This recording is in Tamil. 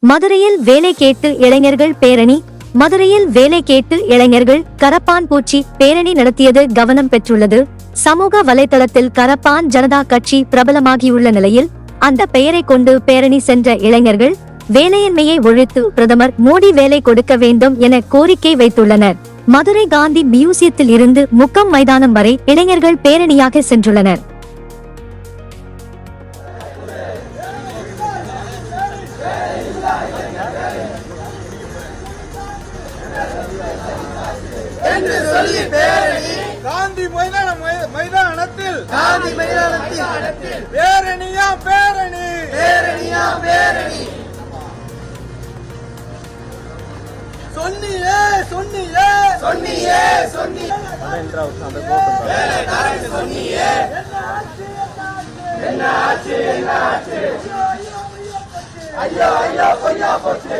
மதுரையில் வேலை கேட்டு இளைஞர்கள் பேரணி. மதுரையில் வேலை கேட்டு இளைஞர்கள் கரப்பான் பூச்சி பேரணி நடத்தியது கவனம் பெற்றுள்ளது. சமூக வலைதளத்தில் கரப்பான் ஜனதா கட்சி பிரபலமாகியுள்ள நிலையில் அந்த பெயரை கொண்டு பேரணி சென்ற இளைஞர்கள் வேலையின்மையை ஒழித்து பிரதமர் மோடி வேலை கொடுக்க வேண்டும் என கோரிக்கை வைத்துள்ளனர். மதுரை காந்தி மியூசியத்தில் இருந்து முக்கம் மைதானம் வரை இளைஞர்கள் பேரணியாக சென்றுள்ளனர். காந்தி மைதானத்தில் பேரணியா பேரணி சொன்னியே ஐயா ஐயா பொய்யா போச்சு.